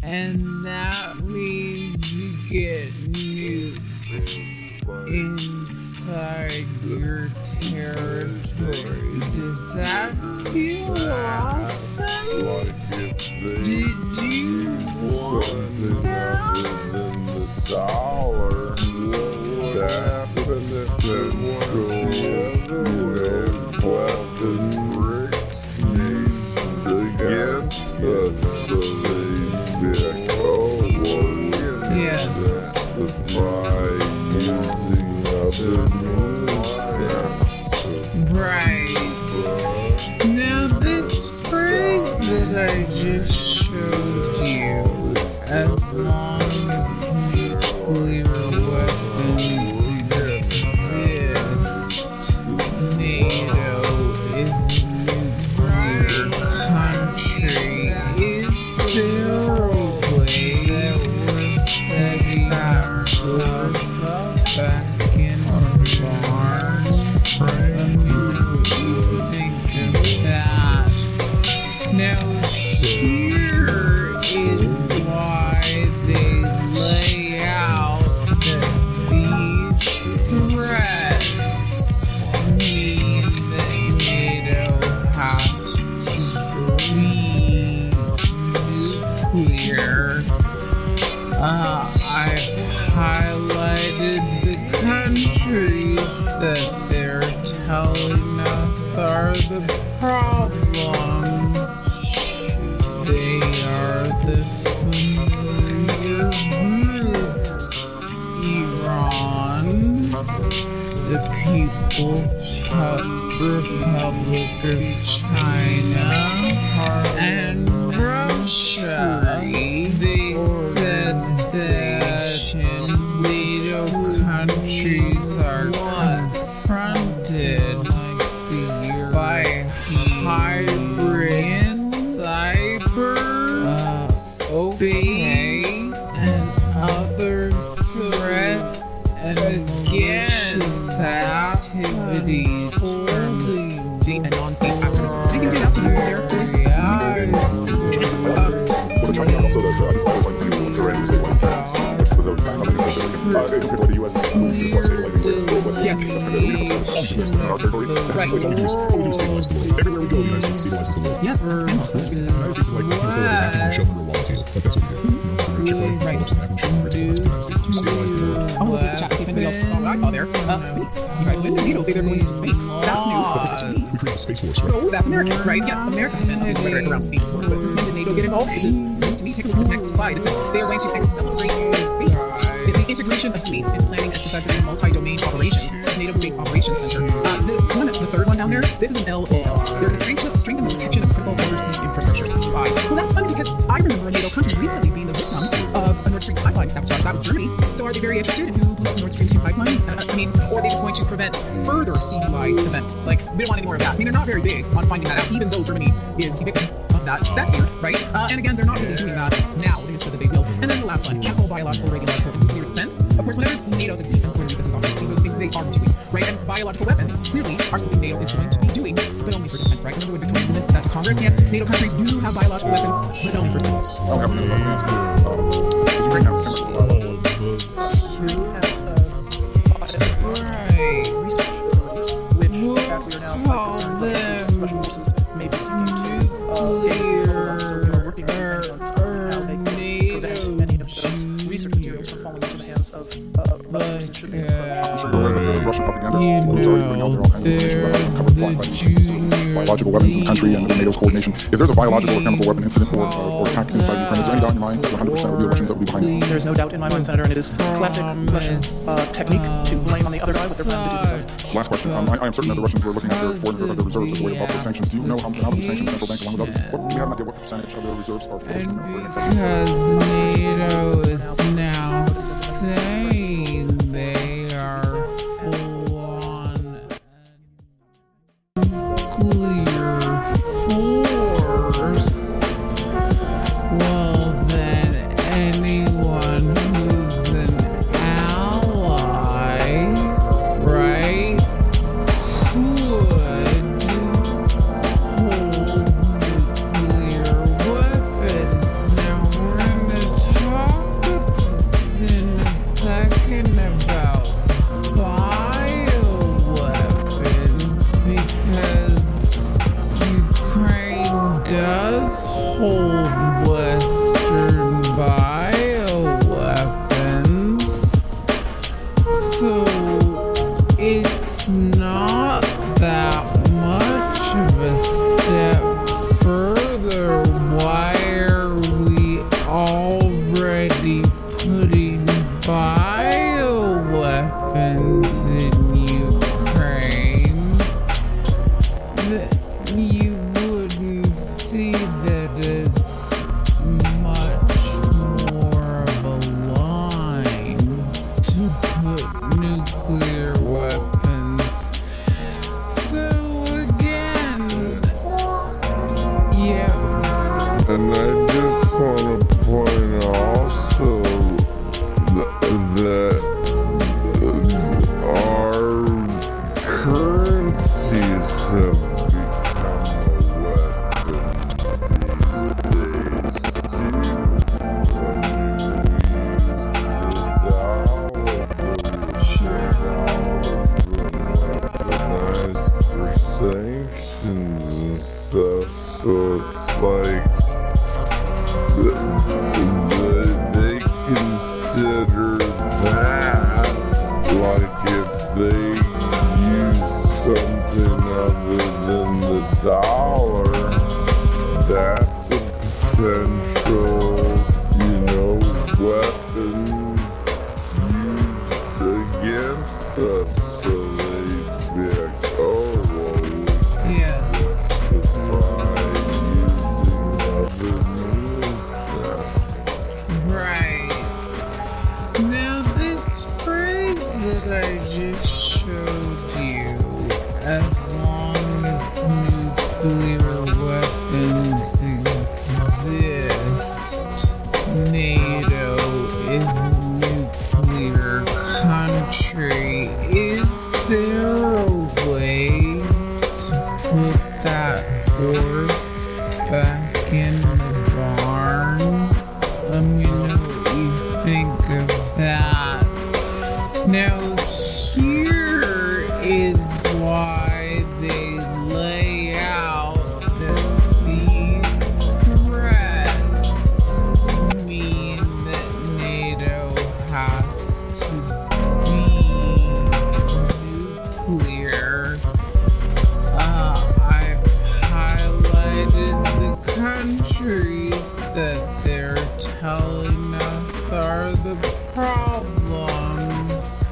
And that means you get nukes inside your territory. Does that feel awesome? Did you want that? Right. Now this phrase that I just showed you, as long as nuclear weapons exist, NATO is a nuclear country. Is there a way that we're setting ourselves back in a barn? Think of that. Now here is why they lay out that these threats mean that NATO has to be nuclear. I've highlighted the countries that they're telling us are the problems. They are the familiar groups: Iran, the People's Republic of China, and Russia. They said that NATO countries are confronted by hybrid cyber space and other threats and against activities from state and non-state actors. They can do that to you there, please. Yes. Right. Everywhere we go, the United States stabilizes the world. Yes, that's The United States is like before the attack and show them your wall like that's what we do. Chick-fil-A, Right. Phillips, and Evans, show them where to the United States to stabilize the world. I'm gonna look at the chat to see if anybody else saw what I saw there. Space. You guys win. NATO say they're going into space. That's new. We create the Space Force, right? Oh, that's American, right? Yes, America has been a rhetoric around space force. So since when did NATO get involved? This is to me. Take a look at this next slide. It says they are going to accelerate space. The integration of space into planning exercises and multi-domain operations. NATO Space Operations Center. The third one down there. This is an LOL. They're the strength and protection of critical undersea infrastructure. CI. Well, that's funny because I remember a NATO country recently being the victim of a Nord Stream pipeline sabotage. That was Germany. So are they very interested in who blew up the Nord Stream 2 pipeline? Or are they just going to prevent further CBI events? Like, we don't want any more of that. They're not very big on finding that out, even though Germany is the victim of that. That's weird, right? And again, they're not really doing that now. They just said that they will. And then the last one, chemical, biological, radiological, and nuclear defense. Of course, whenever NATO says defense, whenever this is offense, these are the things they are doing, right? And biological weapons clearly are something NATO is going to be doing, but only for defense, right? Remember when Victoria Lewis said that to Congress? Yes, NATO countries do have biological weapons, but only for defense. I don't have another weapon answer. Does Ukraine have chemical biological? Right. Research facilities, which in fact we are now quite concerned that these special forces may be seeking to nuclear so we are working with them on how they can prevent many of those research materials from falling into the hands of others that should be I'm sure you're aware that the Russian propaganda you groups already bring out there all kinds of information about how covered blind by biological weapons in the country and NATO's coordination. If there's a biological or chemical weapon incident or attack inside Ukraine, is there any doubt in your mind that 100% would be the Russians that would be behind it? There's no doubt in my mind, Senator, and it is classic Russian technique to blame on the other guy what they're planning to do themselves. Last question. I am certain that the Russians were looking at their reserves as a way to buffer sanctions. Do you know how many sanctions the central bank along with others? Do you have an idea what percentage of their reserves are for And because NATO is now saying they are full on nuclear force, well then anyone who's an ally, right, could hold nuclear weapons. Now we're in a consider that, like if they use something other than the dollar, that's a potential, weapon used against us. So they'd be like, oh, well, we Yes. justify using other means now. Right. Now, this phrase that I just showed you, as long as nuclear weapons exist, NATO is a nuclear country. Is there a way to put that horse back in the barn? Let me know what you think of that. Now, here is why they lay out that these threats mean that NATO has to be nuclear. I've highlighted the countries that they're telling us are the problems.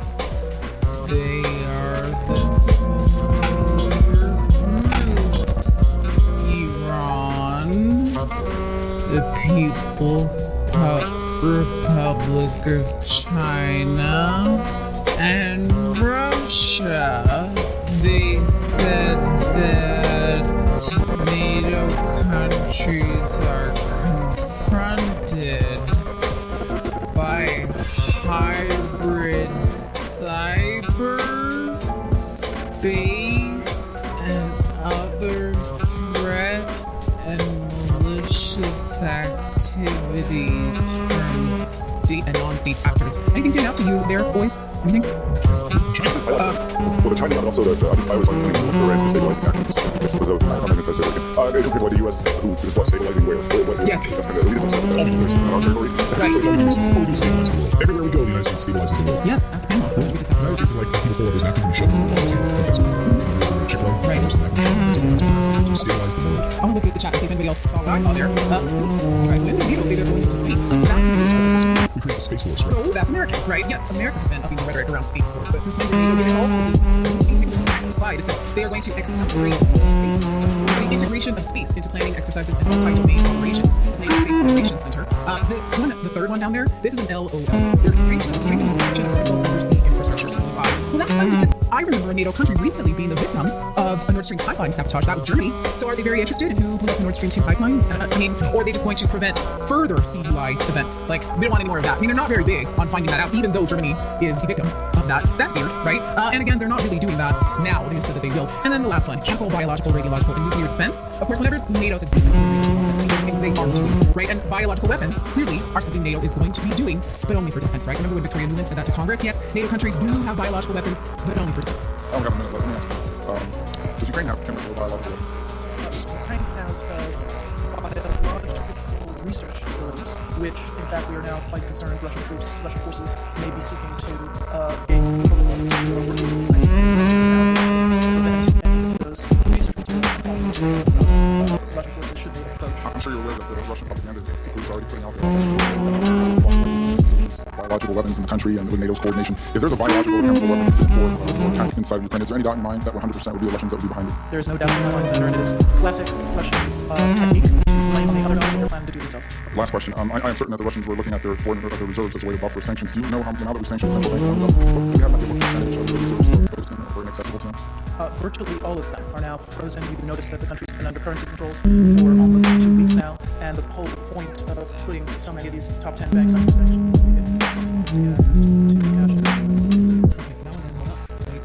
They are the familiar groups: Iran, the People's Republic of China, and Russia. They said that NATO countries are confronted by hybrid cyber, space, and other threats and malicious activities from state and non-state actors. Anything stand out to you there, boys? Anything? Well, the Chinese and also the these fighters are using programs to stabilize the actions. So I'm not going to say it again. It's like the U.S. who is what stabilizing where? Yes. That's kind of elitist stuff. It's all there's on our territory. Right. It's all we do stabilize the world. Everywhere we go, the United States stabilizes the world. Yes, as a panel. The United States is like people fold up those napkins and shove them in the wall. That's what Chick-fil-A Right. throws in napkins. To stabilize the world. I want to look at the chat and see if anybody else saw what I saw there. Space. You guys win. People say they're going into space. That's American. We create the Space Force, right? Oh, that's American, right? Yes, America has been upping the rhetoric around space force. So since when did NATO get involved? This is going to be taken to the next slide. It says they are going to accelerate space. The integration of space into planning exercises and multi-domain operations. The NATO Space Operations Center. The third one down there, this is an LOL. They're strengthening the protection of critical undersea infrastructure. Well, that's funny because I remember a NATO country recently being the victim of a Nord Stream pipeline sabotage. That was Germany. So are they very interested in who blew up the Nord Stream 2 pipeline? Or are they just going to prevent further CUI events? Like, we don't want any more of that. They're not very big on finding that out, even though Germany is the victim of that. That's weird, right? And again, they're not really doing that now. They just said that they will. And then the last one, chemical, biological, radiological, and nuclear defense. Of course, whenever NATO says defense, this is offense. Things they are doing, right? And biological weapons clearly are something NATO is going to be doing, but only for defense, right? Remember when Victoria Nuland said that to Congress? Yes, NATO countries do have biological weapons, but only for defense. I only got a minute left. Let me ask you. Does Ukraine have chemical or biological weapons? Ukraine has biological research facilities, which, in fact, we are now quite concerned Russian forces may be seeking to gain control of those who are working with Ukraine to prevent any of those research materials from falling into the hands of Russian forces should they approach. I'm sure you're aware that the Russian propaganda group is already putting out biological weapons in the country and with NATO's coordination. If there's a biological or chemical weapon incident or attack inside of Ukraine, is there any doubt in your mind that 100% would be the Russians that would be behind it? There is no doubt in my mind that it is classic Russian technique to blame on the other government they're planning to do themselves. Last question. I am certain that the Russians were looking at their foreign reserves as a way to buffer sanctions. Do you know how, now that we've sanctioned Central Bank, do we have an idea what percentage of the reserves were frozen or inaccessible to them? Virtually all of them are now frozen. You can notice that the country's been under currency controls for almost 2 weeks now, and the whole point of putting so many of these top 10 banks under sanctions is to make it possible to get access to cash. Okay, so that one ended up, right?